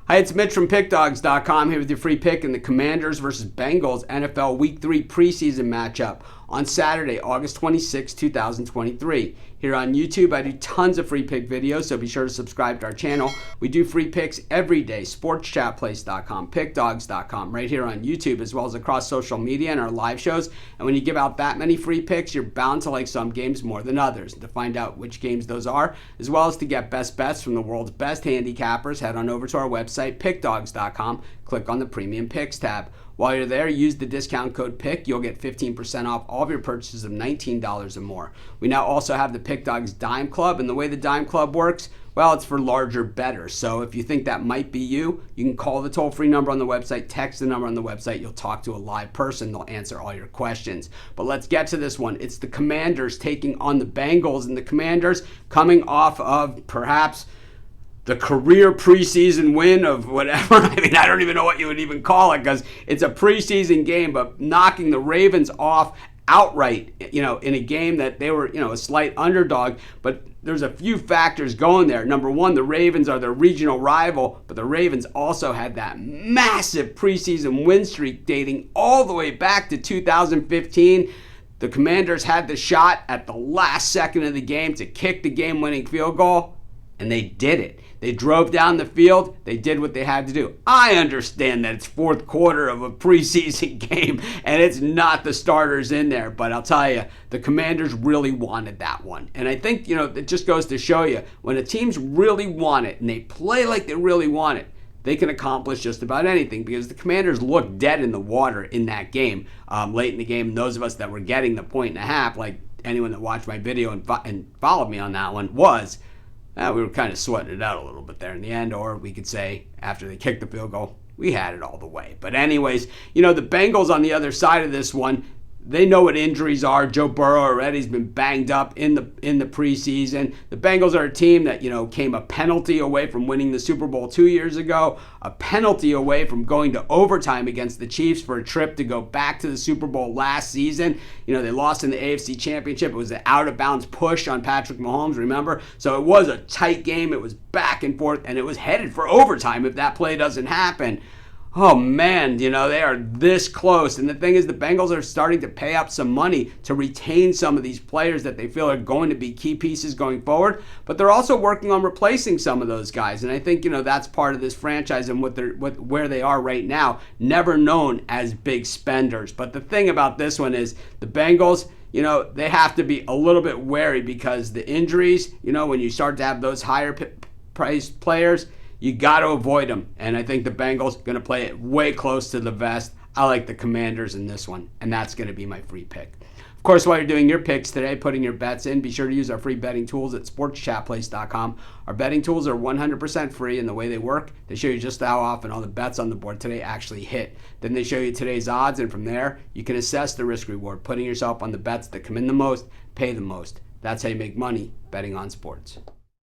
Hi, it's Mitch from Pickdawgz.com here with your free pick in the Commanders versus Bengals NFL Week 3 preseason matchup on Saturday, August 26, 2023. Here on YouTube, I do tons of free pick videos, so be sure to subscribe to our channel. We do free picks every day, sportschatplace.com, pickdawgz.com, right here on YouTube, as well as across social media and our live shows. And when you give out that many free picks, you're bound to like some games more than others. And to find out which games those are, as well as to get best bets from the world's best handicappers, head on over to our website, pickdawgz.com, click on the Premium Picks tab. While you're there, use the discount code PICK. You'll get 15% off all of your purchases of $19 or more. We now also have the Pickdawgz Dime Club, and the way the Dime Club works, well, it's for larger bettors. So if you think that might be you, you can call the toll-free number on the website, text the number on the website. You'll talk to a live person. They'll answer all your questions. But let's get to this one. It's the Commanders taking on the Bengals, and the Commanders coming off of perhaps the career preseason win of whatever. I mean, I don't even know what you would even call it because it's a preseason game, but knocking the Ravens off outright, in a game that they were, a slight underdog. But there's a few factors going there. Number one, the Ravens are their regional rival, but the Ravens also had that massive preseason win streak dating all the way back to 2015. The Commanders had the shot at the last second of the game to kick the game-winning field goal, and they did it. They drove down the field. They did what they had to do. I understand that it's fourth quarter of a preseason game and it's not the starters in there, but I'll tell you, the Commanders really wanted that one. And I think, it just goes to show you, when a team's really want it and they play like they really want it, they can accomplish just about anything, because the Commanders looked dead in the water in that game late in the game. And those of us that were getting the 1.5, like anyone that watched my video and followed me on that one, we were kind of sweating it out a little bit there in the end, or we could say after they kicked the field goal, we had it all the way. But anyways, the Bengals on the other side of this one, they know what injuries are. Joe Burrow already has been banged up in the preseason. The Bengals are a team that, came a penalty away from winning the Super Bowl 2 years ago, a penalty away from going to overtime against the Chiefs for a trip to go back to the Super Bowl last season. They lost in the AFC Championship. It was an out-of-bounds push on Patrick Mahomes, remember? So it was a tight game. It was back and forth, and it was headed for overtime if that play doesn't happen. Oh man, they are this close. And the thing is, the Bengals are starting to pay up some money to retain some of these players that they feel are going to be key pieces going forward. But they're also working on replacing some of those guys. And I think, that's part of this franchise and where they are right now, never known as big spenders. But the thing about this one is the Bengals, they have to be a little bit wary, because the injuries, when you start to have those higher priced players, you got to avoid them. And I think the Bengals going to play it way close to the vest. I like the Commanders in this one, and that's going to be my free pick. Of course, while you're doing your picks today, putting your bets in, be sure to use our free betting tools at sportschatplace.com. Our betting tools are 100% free, and the way they work, they show you just how often all the bets on the board today actually hit. Then they show you today's odds, and from there, you can assess the risk-reward, putting yourself on the bets that come in the most, pay the most. That's how you make money betting on sports.